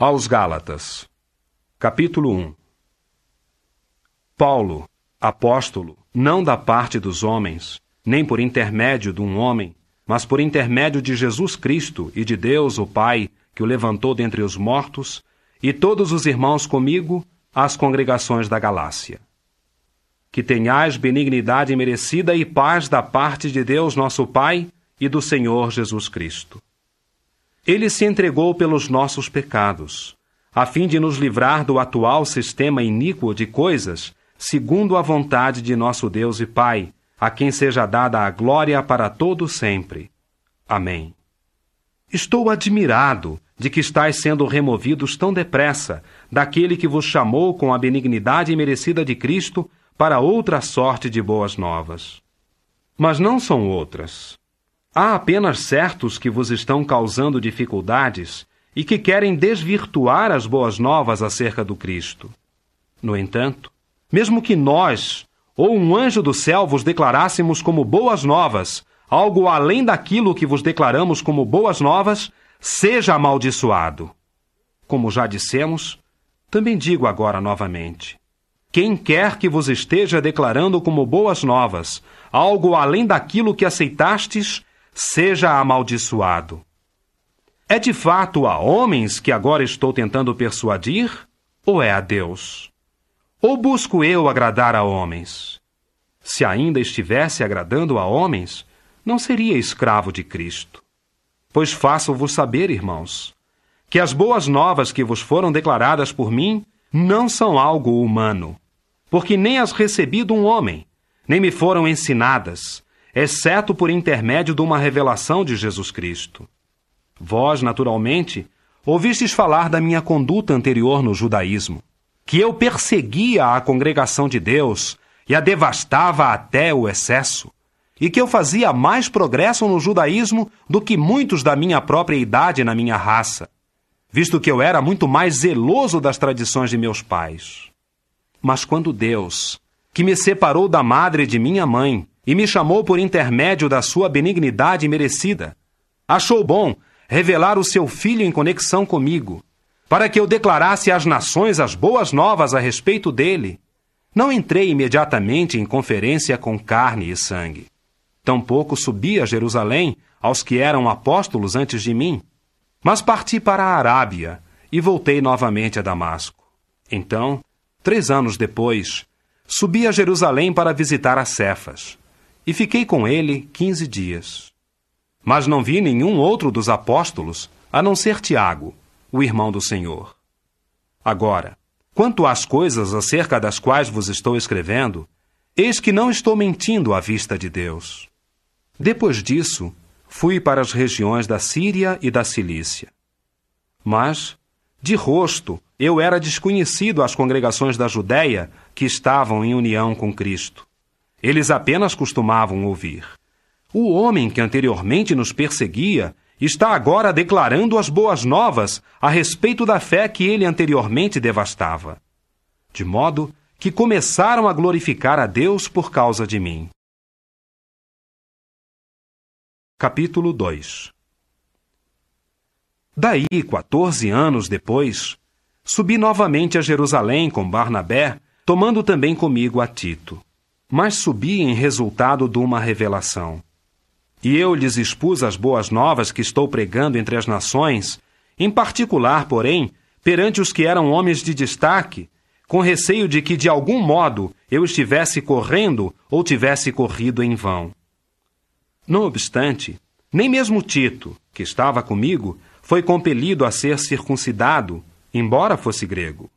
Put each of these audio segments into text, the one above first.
Aos Gálatas, capítulo 1. Paulo, apóstolo, não da parte dos homens, nem por intermédio de um homem, mas por intermédio de Jesus Cristo e de Deus, o Pai, que o levantou dentre os mortos, e todos os irmãos comigo, às congregações da Galácia. Que tenhais benignidade merecida e paz da parte de Deus nosso Pai e do Senhor Jesus Cristo. Ele se entregou pelos nossos pecados, a fim de nos livrar do atual sistema iníquo de coisas, segundo a vontade de nosso Deus e Pai, a quem seja dada a glória para todo sempre. Amém. Estou admirado de que estáis sendo removidos tão depressa daquele que vos chamou com a benignidade merecida de Cristo para outra sorte de boas novas. Mas não são outras. Há apenas certos que vos estão causando dificuldades e que querem desvirtuar as boas novas acerca do Cristo. No entanto, mesmo que nós ou um anjo do céu vos declarássemos como boas novas, algo além daquilo que vos declaramos como boas novas, seja amaldiçoado. Como já dissemos, também digo agora novamente. Quem quer que vos esteja declarando como boas novas, algo além daquilo que aceitastes, seja amaldiçoado. É de fato a homens que agora estou tentando persuadir, ou é a Deus? Ou busco eu agradar a homens? Se ainda estivesse agradando a homens, não seria escravo de Cristo. Pois faço-vos saber, irmãos, que as boas novas que vos foram declaradas por mim não são algo humano, porque nem as recebi de um homem, nem me foram ensinadas, exceto por intermédio de uma revelação de Jesus Cristo. Vós, naturalmente, ouvistes falar da minha conduta anterior no judaísmo, que eu perseguia a congregação de Deus e a devastava até o excesso, e que eu fazia mais progresso no judaísmo do que muitos da minha própria idade na minha raça, visto que eu era muito mais zeloso das tradições de meus pais. Mas quando Deus, que me separou da madre de minha mãe e me chamou por intermédio da sua benignidade merecida, achou bom revelar o seu Filho em conexão comigo, para que eu declarasse às nações as boas novas a respeito dele, não entrei imediatamente em conferência com carne e sangue. Tampouco subi a Jerusalém aos que eram apóstolos antes de mim, mas parti para a Arábia e voltei novamente a Damasco. Então, 3 anos depois, subi a Jerusalém para visitar a Cefas, e fiquei com ele 15 dias. Mas não vi nenhum outro dos apóstolos, a não ser Tiago, o irmão do Senhor. Agora, quanto às coisas acerca das quais vos estou escrevendo, eis que não estou mentindo à vista de Deus. Depois disso, fui para as regiões da Síria e da Cilícia. Mas, de rosto, eu era desconhecido às congregações da Judéia que estavam em união com Cristo. Eles apenas costumavam ouvir: o homem que anteriormente nos perseguia está agora declarando as boas novas a respeito da fé que ele anteriormente devastava. De modo que começaram a glorificar a Deus por causa de mim. Capítulo 2. Daí, 14 anos depois, subi novamente a Jerusalém com Barnabé, tomando também comigo a Tito. Mas subi em resultado de uma revelação. E eu lhes expus as boas novas que estou pregando entre as nações, em particular, porém, perante os que eram homens de destaque, com receio de que, de algum modo, eu estivesse correndo ou tivesse corrido em vão. Não obstante, nem mesmo Tito, que estava comigo, foi compelido a ser circuncidado, embora fosse grego.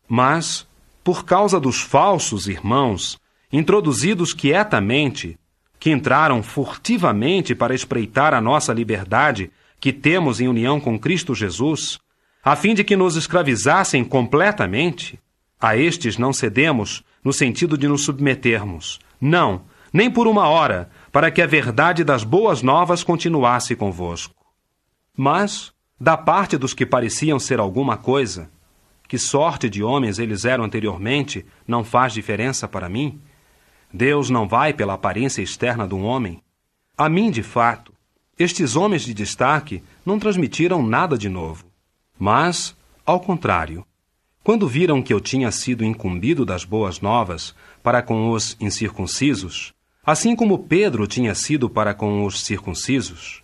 Mas, por causa dos falsos irmãos, introduzidos quietamente, que entraram furtivamente para espreitar a nossa liberdade que temos em união com Cristo Jesus, a fim de que nos escravizassem completamente, a estes não cedemos no sentido de nos submetermos, não, nem por uma hora, para que a verdade das boas novas continuasse convosco. Mas, da parte dos que pareciam ser alguma coisa, que sorte de homens eles eram anteriormente, não faz diferença para mim. Deus não vai pela aparência externa de um homem. A mim, de fato, estes homens de destaque não transmitiram nada de novo. Mas, Ao contrário, quando viram que eu tinha sido incumbido das boas novas para com os incircuncisos, assim como Pedro tinha sido para com os circuncisos,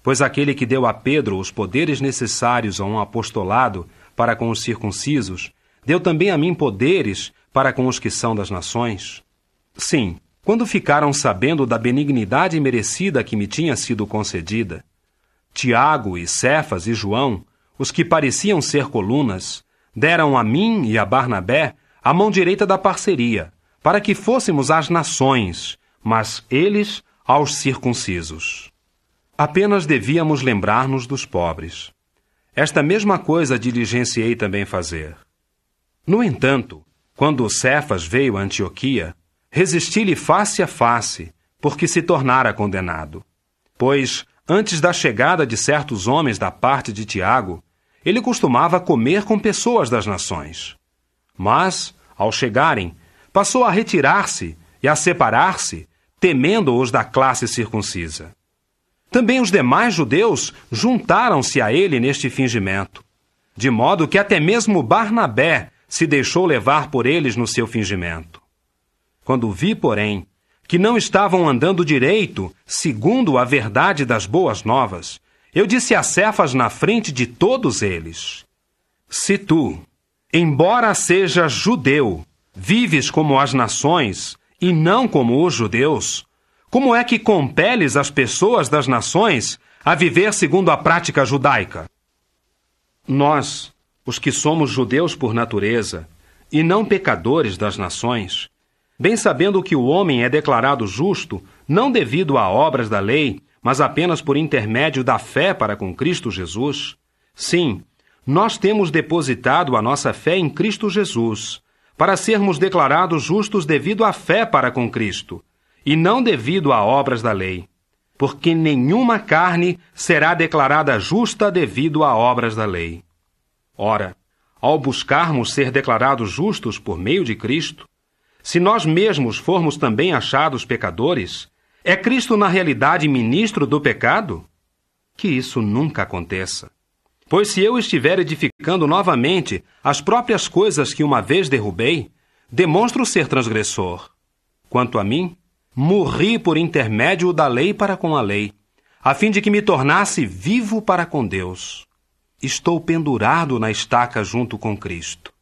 pois aquele que deu a Pedro os poderes necessários a um apostolado para com os circuncisos, deu também a mim poderes para com os que são das nações. Sim, quando ficaram sabendo da benignidade merecida que me tinha sido concedida, Tiago e Cefas e João, os que pareciam ser colunas, deram a mim e a Barnabé a mão direita da parceria, para que fôssemos às nações, mas eles aos circuncisos. Apenas devíamos lembrar-nos dos pobres. Esta mesma coisa diligenciei também fazer. No entanto, quando Cefas veio a Antioquia, resisti-lhe face a face, porque se tornara condenado. Pois, antes da chegada de certos homens da parte de Tiago, ele costumava comer com pessoas das nações. Mas, ao chegarem, passou a retirar-se e a separar-se, temendo-os da classe circuncisa. Também os demais judeus juntaram-se a ele neste fingimento, de modo que até mesmo Barnabé se deixou levar por eles no seu fingimento. Quando vi, porém, que não estavam andando direito, segundo a verdade das boas novas, eu disse a Cefas na frente de todos eles: se tu, embora sejas judeu, vives como as nações e não como os judeus, como é que compeles as pessoas das nações a viver segundo a prática judaica? Nós, os que somos judeus por natureza, e não pecadores das nações, bem sabendo que o homem é declarado justo, não devido a obras da lei, mas apenas por intermédio da fé para com Cristo Jesus, sim, nós temos depositado a nossa fé em Cristo Jesus, para sermos declarados justos devido à fé para com Cristo, e não devido a obras da lei, porque nenhuma carne será declarada justa devido a obras da lei. Ora, ao buscarmos ser declarados justos por meio de Cristo, se nós mesmos formos também achados pecadores, é Cristo na realidade ministro do pecado? Que isso nunca aconteça. Pois se eu estiver edificando novamente as próprias coisas que uma vez derrubei, demonstro ser transgressor. Quanto a mim, morri por intermédio da lei para com a lei, a fim de que me tornasse vivo para com Deus. Estou pendurado na estaca junto com Cristo.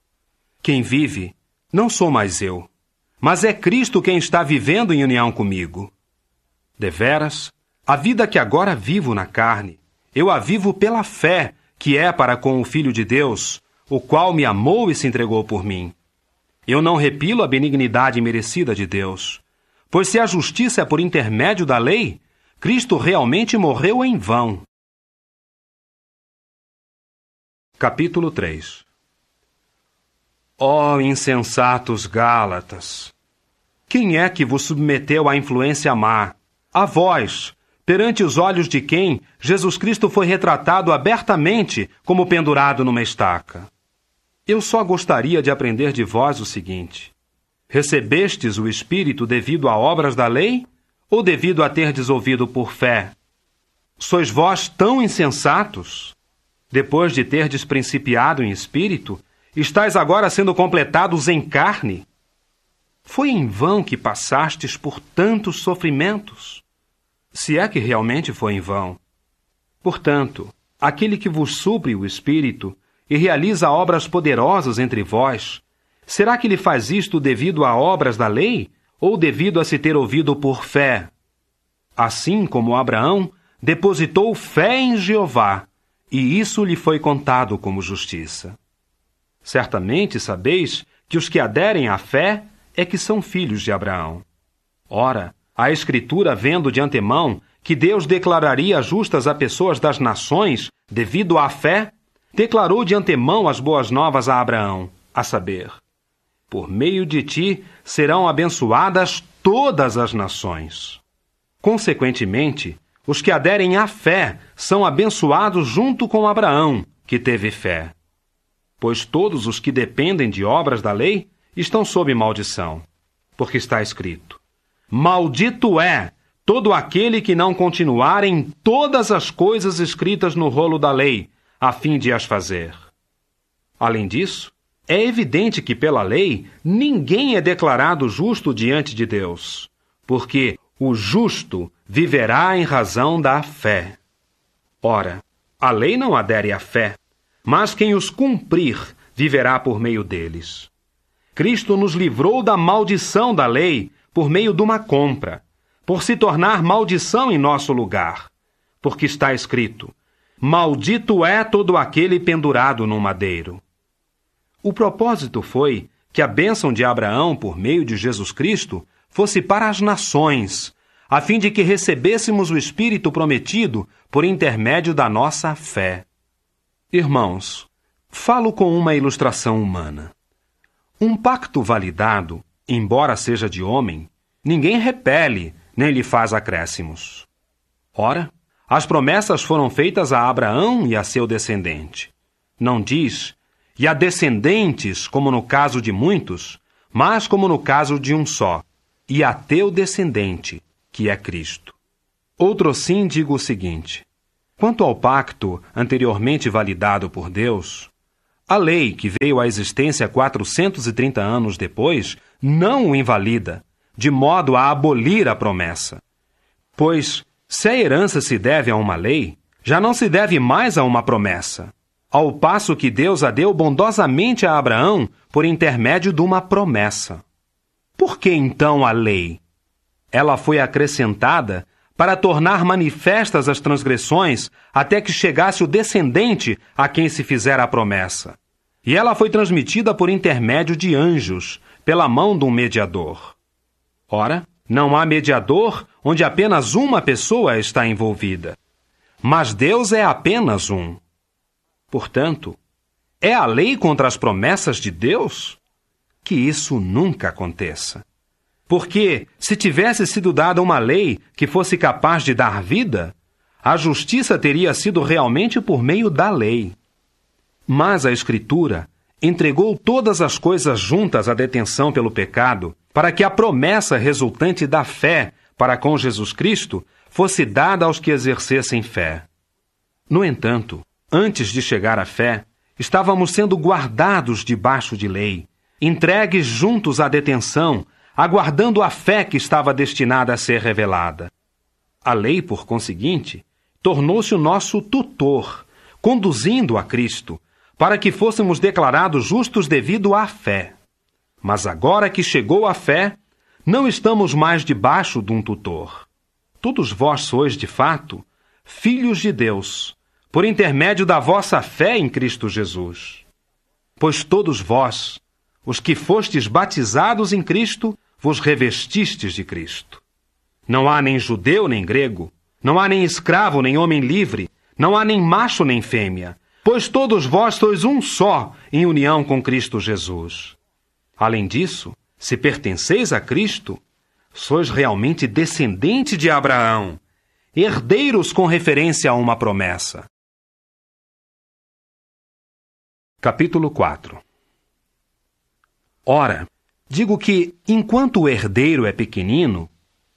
Quem vive, não sou mais eu, mas é Cristo quem está vivendo em união comigo. Deveras, a vida que agora vivo na carne, eu a vivo pela fé que é para com o Filho de Deus, o qual me amou e se entregou por mim. Eu não repilo a benignidade merecida de Deus, pois se a justiça é por intermédio da lei, Cristo realmente morreu em vão. Capítulo 3. Ó insensatos Gálatas! Quem é que vos submeteu à influência má? A vós, perante os olhos de quem Jesus Cristo foi retratado abertamente como pendurado numa estaca. Eu só gostaria de aprender de vós o seguinte: recebestes o Espírito devido a obras da lei ou devido a terdes ouvido por fé? Sois vós tão insensatos? Depois de terdes principiado em espírito, estáis agora sendo completados em carne? Foi em vão que passastes por tantos sofrimentos? Se é que realmente foi em vão. Portanto, aquele que vos supre o Espírito e realiza obras poderosas entre vós, será que ele faz isto devido a obras da lei ou devido a se ter ouvido por fé? Assim como Abraão depositou fé em Jeová, e isso lhe foi contado como justiça. Certamente sabeis que os que aderem à fé é que são filhos de Abraão. Ora, a Escritura, vendo de antemão que Deus declararia justas a pessoas das nações devido à fé, declarou de antemão as boas novas a Abraão, a saber: por meio de ti serão abençoadas todas as nações. Consequentemente, os que aderem à fé são abençoados junto com Abraão, que teve fé. Pois todos os que dependem de obras da lei estão sob maldição, porque está escrito: maldito é todo aquele que não continuar em todas as coisas escritas no rolo da lei, a fim de as fazer. Além disso, é evidente que pela lei ninguém é declarado justo diante de Deus, porque o justo viverá em razão da fé. Ora, a lei não adere à fé, mas quem os cumprir viverá por meio deles. Cristo nos livrou da maldição da lei por meio de uma compra, por se tornar maldição em nosso lugar, porque está escrito: maldito é todo aquele pendurado no madeiro. O propósito foi que a bênção de Abraão por meio de Jesus Cristo fosse para as nações, a fim de que recebêssemos o Espírito prometido por intermédio da nossa fé. Irmãos, falo com uma ilustração humana. Um pacto validado, embora seja de homem, ninguém repele, nem lhe faz acréscimos. Ora, as promessas foram feitas a Abraão e a seu descendente. Não diz, e a descendentes, como no caso de muitos, mas como no caso de um só, e a teu descendente, que é Cristo. Outrosim digo o seguinte: quanto ao pacto anteriormente validado por Deus, a lei, que veio à existência 430 anos depois, não o invalida, de modo a abolir a promessa. Pois, se a herança se deve a uma lei, já não se deve mais a uma promessa, ao passo que Deus a deu bondosamente a Abraão por intermédio de uma promessa. Por que então a lei? Ela foi acrescentada para tornar manifestas as transgressões até que chegasse o descendente a quem se fizera a promessa. E ela foi transmitida por intermédio de anjos, pela mão de um mediador. Ora, não há mediador onde apenas uma pessoa está envolvida. Mas Deus é apenas um. Portanto, é a lei contra as promessas de Deus? Que isso nunca aconteça. Porque, se tivesse sido dada uma lei que fosse capaz de dar vida, a justiça teria sido realmente por meio da lei. Mas a Escritura entregou todas as coisas juntas à detenção pelo pecado, para que a promessa resultante da fé para com Jesus Cristo fosse dada aos que exercessem fé. No entanto, antes de chegar à fé, estávamos sendo guardados debaixo de lei, entregues juntos à detenção, aguardando a fé que estava destinada a ser revelada. A lei, por conseguinte, tornou-se o nosso tutor, conduzindo a Cristo, para que fôssemos declarados justos devido à fé. Mas agora que chegou a fé, não estamos mais debaixo de um tutor. Todos vós sois, de fato, filhos de Deus, por intermédio da vossa fé em Cristo Jesus. Pois todos vós, os que fostes batizados em Cristo, vos revestistes de Cristo. Não há nem judeu nem grego, não há nem escravo nem homem livre, não há nem macho nem fêmea, pois todos vós sois um só em união com Cristo Jesus. Além disso, se pertenceis a Cristo, sois realmente descendente de Abraão, herdeiros com referência a uma promessa. Capítulo 4. Ora, digo que, enquanto o herdeiro é pequenino,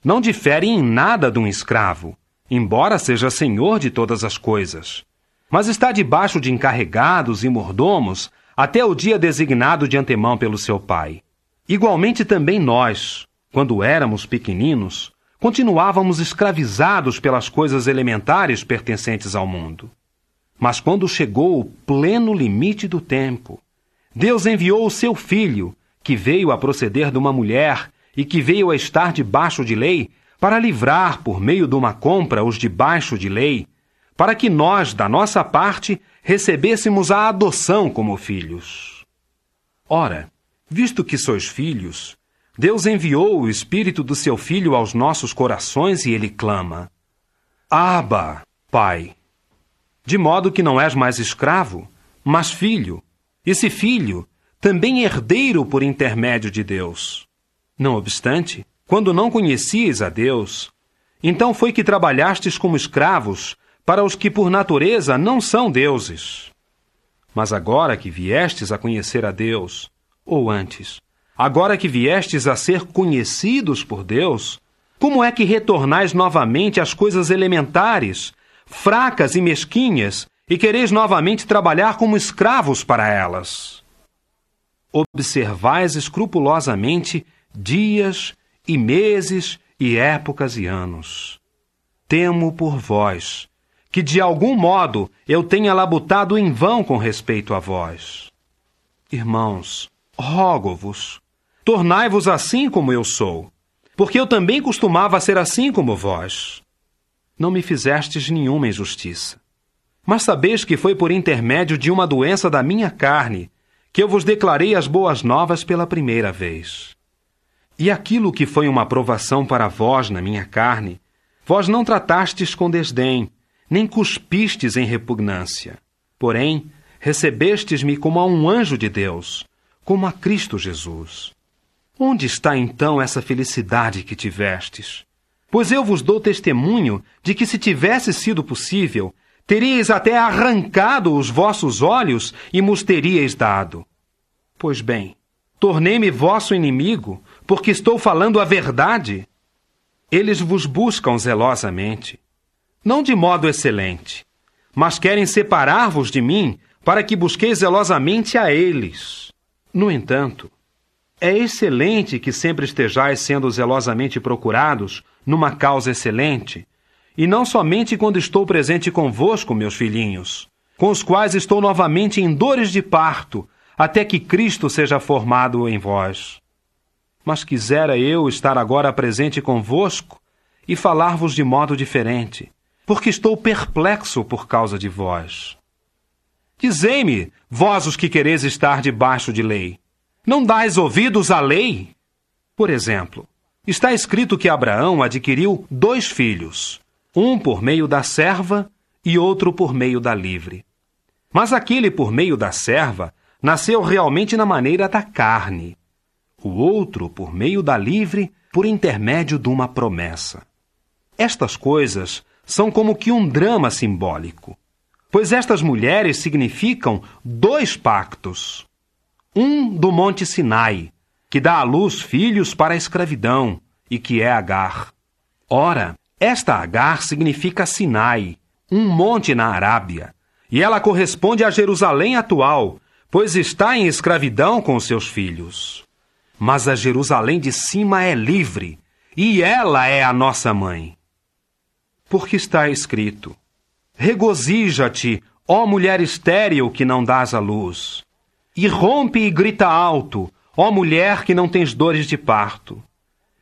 não difere em nada de um escravo, embora seja senhor de todas as coisas, mas está debaixo de encarregados e mordomos até o dia designado de antemão pelo seu pai. Igualmente também nós, quando éramos pequeninos, continuávamos escravizados pelas coisas elementares pertencentes ao mundo. Mas quando chegou o pleno limite do tempo, Deus enviou o seu Filho, que veio a proceder de uma mulher e que veio a estar debaixo de lei, para livrar, por meio de uma compra, os debaixo de lei, para que nós, da nossa parte, recebêssemos a adoção como filhos. Ora, visto que sois filhos, Deus enviou o Espírito do seu Filho aos nossos corações e ele clama: Abba, Pai. De modo que não és mais escravo, mas filho, e se filho, também herdeiro por intermédio de Deus. Não obstante, quando não conhecíeis a Deus, então foi que trabalhastes como escravos para os que por natureza não são deuses. Mas agora que viestes a conhecer a Deus, ou antes, agora que viestes a ser conhecidos por Deus, como é que retornais novamente às coisas elementares, fracas e mesquinhas, e quereis novamente trabalhar como escravos para elas. Observais escrupulosamente dias e meses e épocas e anos. Temo por vós, que de algum modo eu tenha labutado em vão com respeito a vós. Irmãos, rogo-vos, tornai-vos assim como eu sou, porque eu também costumava ser assim como vós. Não me fizestes nenhuma injustiça. Mas sabeis que foi por intermédio de uma doença da minha carne que eu vos declarei as boas novas pela primeira vez. E aquilo que foi uma provação para vós na minha carne, vós não tratastes com desdém, nem cuspistes em repugnância. Porém, recebestes-me como a um anjo de Deus, como a Cristo Jesus. Onde está então essa felicidade que tivestes? Pois eu vos dou testemunho de que, se tivesse sido possível, teríeis até arrancado os vossos olhos e mos teríeis dado. Pois bem, tornei-me vosso inimigo, porque estou falando a verdade. Eles vos buscam zelosamente, não de modo excelente, mas querem separar-vos de mim para que busqueis zelosamente a eles. No entanto, é excelente que sempre estejais sendo zelosamente procurados numa causa excelente, e não somente quando estou presente convosco, meus filhinhos, com os quais estou novamente em dores de parto, até que Cristo seja formado em vós. Mas quisera eu estar agora presente convosco e falar-vos de modo diferente, porque estou perplexo por causa de vós. Dizei-me, vós os que quereis estar debaixo de lei, não dais ouvidos à lei? Por exemplo, está escrito que Abraão adquiriu 2 filhos, um por meio da serva e outro por meio da livre. Mas aquele por meio da serva nasceu realmente na maneira da carne, o outro por meio da livre, por intermédio de uma promessa. Estas coisas são como que um drama simbólico, pois estas mulheres significam 2 pactos. Um do Monte Sinai, que dá à luz filhos para a escravidão, e que é Agar. Ora, esta Agar significa Sinai, um monte na Arábia, e ela corresponde a Jerusalém atual, pois está em escravidão com os seus filhos. Mas a Jerusalém de cima é livre, e ela é a nossa mãe. Porque está escrito: regozija-te, ó mulher estéril que não dás à luz, e rompe e grita alto, ó mulher que não tens dores de parto.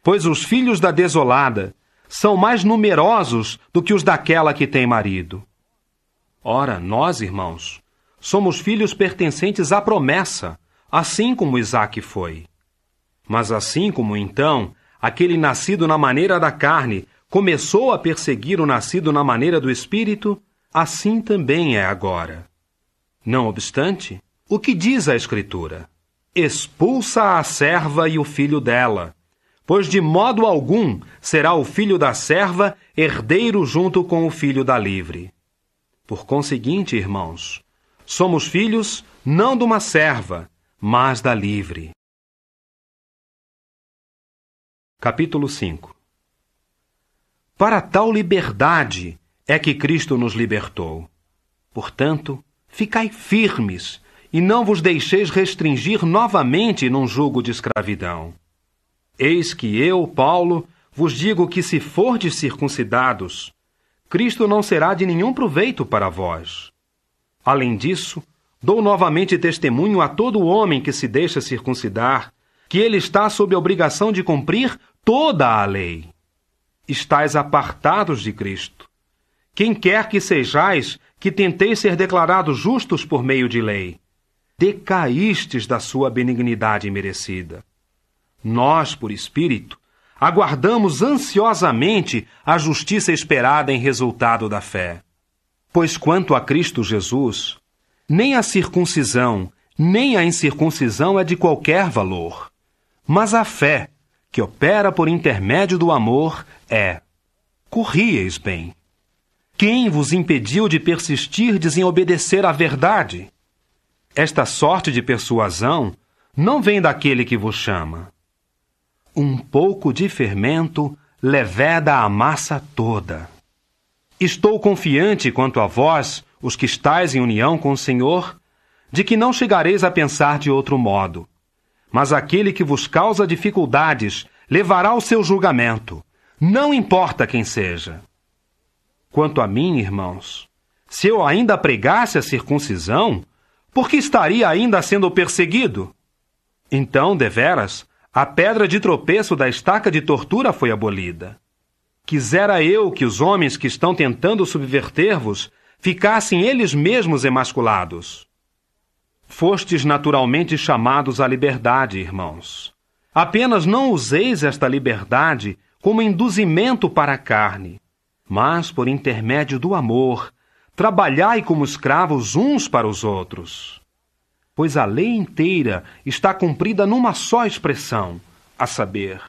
Pois os filhos da desolada são mais numerosos do que os daquela que tem marido. Ora, nós, irmãos, somos filhos pertencentes à promessa, assim como Isaque foi. Mas assim como então, aquele nascido na maneira da carne começou a perseguir o nascido na maneira do Espírito, assim também é agora. Não obstante, o que diz a Escritura? Expulsa a serva e o filho dela, pois de modo algum será o filho da serva herdeiro junto com o filho da livre. Por conseguinte, irmãos, somos filhos não de uma serva, mas da livre. Capítulo 5. Para tal liberdade é que Cristo nos libertou. Portanto, ficai firmes e não vos deixeis restringir novamente num jugo de escravidão. Eis que eu, Paulo, vos digo que, se fordes circuncidados, Cristo não será de nenhum proveito para vós. Além disso, dou novamente testemunho a todo homem que se deixa circuncidar, que ele está sob a obrigação de cumprir toda a lei. Estais apartados de Cristo. Quem quer que sejais, que tenteis ser declarados justos por meio de lei, decaístes da sua benignidade merecida. Nós, por Espírito, aguardamos ansiosamente a justiça esperada em resultado da fé. Pois quanto a Cristo Jesus, nem a circuncisão, nem a incircuncisão é de qualquer valor, mas a fé, que opera por intermédio do amor, é. Corrieis bem. Quem vos impediu de persistirdes em obedecer à verdade? Esta sorte de persuasão não vem daquele que vos chama. Um pouco de fermento leveda a massa toda. Estou confiante quanto a vós, os que estáis em união com o Senhor, de que não chegareis a pensar de outro modo. Mas aquele que vos causa dificuldades levará o seu julgamento, não importa quem seja. Quanto a mim, irmãos, se eu ainda pregasse a circuncisão, por que estaria ainda sendo perseguido? Então, deveras, a pedra de tropeço da estaca de tortura foi abolida. Quisera eu que os homens que estão tentando subverter-vos ficassem eles mesmos emasculados. Fostes naturalmente chamados à liberdade, irmãos. Apenas não useis esta liberdade como induzimento para a carne, mas, por intermédio do amor, trabalhai como escravos uns para os outros. Pois a lei inteira está cumprida numa só expressão, a saber,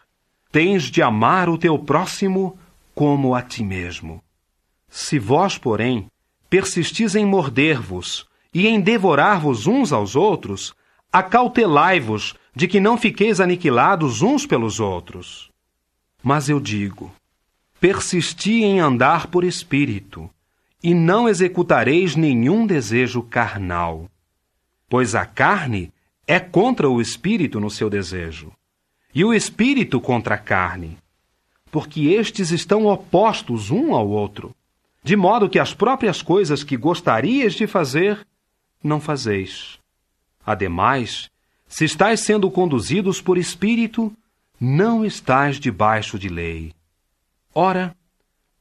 tens de amar o teu próximo como a ti mesmo. Se vós, porém, persistis em morder-vos e em devorar-vos uns aos outros, acautelai-vos de que não fiqueis aniquilados uns pelos outros. Mas eu digo, persisti em andar por espírito, e não executareis nenhum desejo carnal. Pois a carne é contra o espírito no seu desejo, e o espírito contra a carne, porque estes estão opostos um ao outro, de modo que as próprias coisas que gostarias de fazer, não fazeis. Ademais, se estáis sendo conduzidos por espírito, não estáis debaixo de lei. Ora,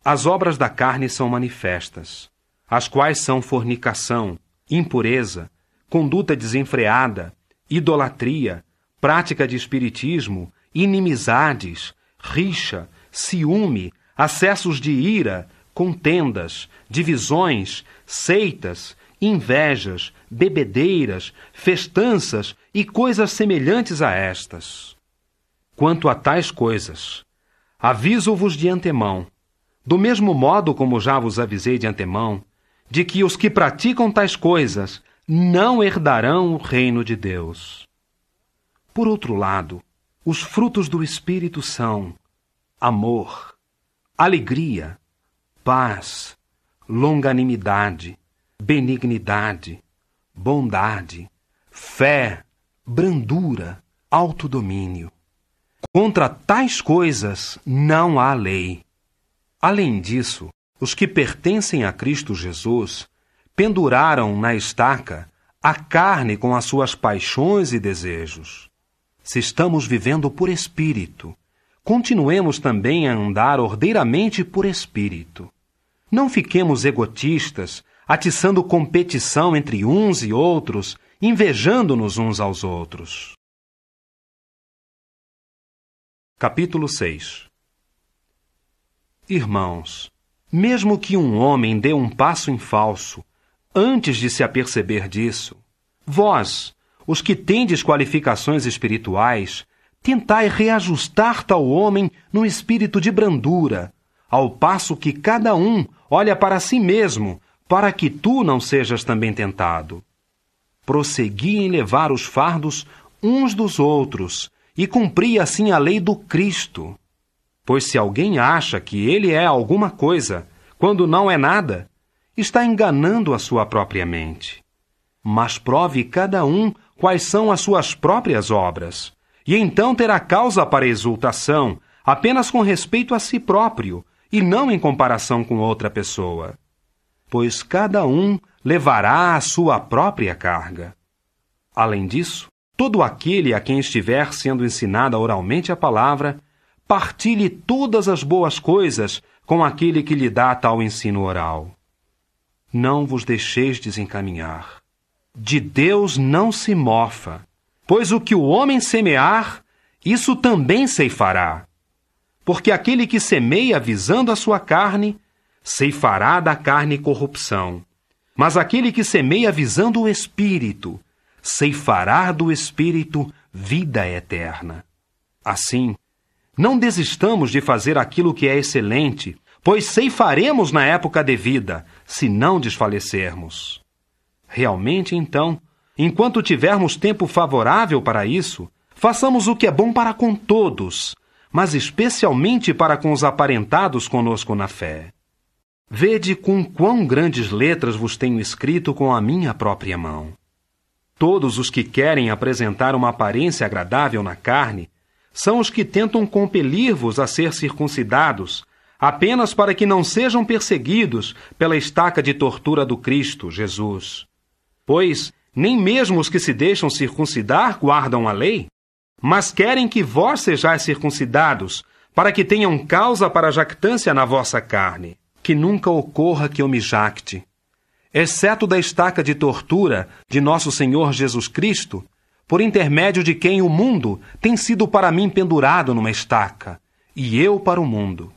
as obras da carne são manifestas, as quais são fornicação, impureza, conduta desenfreada, idolatria, prática de espiritismo, inimizades, rixa, ciúme, acessos de ira, contendas, divisões, seitas, invejas, bebedeiras, festanças e coisas semelhantes a estas. Quanto a tais coisas, aviso-vos de antemão, do mesmo modo como já vos avisei de antemão, de que os que praticam tais coisas não herdarão o reino de Deus. Por outro lado, os frutos do Espírito são amor, alegria, paz, longanimidade, benignidade, bondade, fé, brandura, autodomínio. Contra tais coisas não há lei. Além disso, os que pertencem a Cristo Jesus penduraram na estaca a carne com as suas paixões e desejos. Se estamos vivendo por espírito, continuemos também a andar ordeiramente por espírito. Não fiquemos egotistas, atiçando competição entre uns e outros, invejando-nos uns aos outros. Capítulo 6. Irmãos, mesmo que um homem dê um passo em falso, antes de se aperceber disso, vós, os que tendes qualificações espirituais, tentai reajustar tal homem no espírito de brandura, ao passo que cada um olha para si mesmo, para que tu não sejas também tentado. Prossegui em levar os fardos uns dos outros, e cumpri assim a lei do Cristo. Pois se alguém acha que ele é alguma coisa, quando não é nada, está enganando a sua própria mente. Mas prove cada um quais são as suas próprias obras, e então terá causa para exultação, apenas com respeito a si próprio, e não em comparação com outra pessoa. Pois cada um levará a sua própria carga. Além disso, todo aquele a quem estiver sendo ensinada oralmente a palavra, partilhe todas as boas coisas com aquele que lhe dá tal ensino oral. Não vos deixeis desencaminhar. De Deus não se mofa, pois o que o homem semear, isso também ceifará. Porque aquele que semeia visando a sua carne, ceifará da carne corrupção. Mas aquele que semeia visando o Espírito, ceifará do Espírito vida eterna. Assim, não desistamos de fazer aquilo que é excelente, pois ceifaremos na época devida, se não desfalecermos. Realmente, então, enquanto tivermos tempo favorável para isso, façamos o que é bom para com todos, mas especialmente para com os aparentados conosco na fé. Vede com quão grandes letras vos tenho escrito com a minha própria mão. Todos os que querem apresentar uma aparência agradável na carne são os que tentam compelir-vos a ser circuncidados, apenas para que não sejam perseguidos pela estaca de tortura do Cristo, Jesus. Pois nem mesmo os que se deixam circuncidar guardam a lei, mas querem que vós sejais circuncidados, para que tenham causa para jactância na vossa carne. Que nunca ocorra que eu me jacte, exceto da estaca de tortura de nosso Senhor Jesus Cristo, por intermédio de quem o mundo tem sido para mim pendurado numa estaca, e eu para o mundo.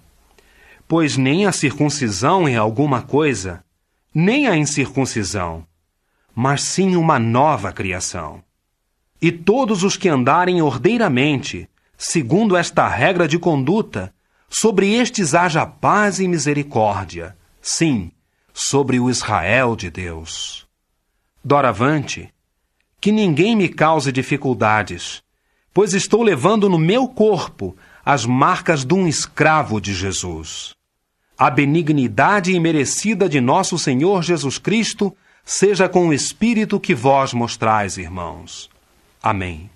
Pois nem a circuncisão é alguma coisa, nem a incircuncisão, mas sim uma nova criação. E todos os que andarem ordeiramente, segundo esta regra de conduta, sobre estes haja paz e misericórdia, sim, sobre o Israel de Deus. Doravante, que ninguém me cause dificuldades, pois estou levando no meu corpo as marcas de um escravo de Jesus. A benignidade imerecida de nosso Senhor Jesus Cristo seja com o Espírito que vós mostrais, irmãos. Amém.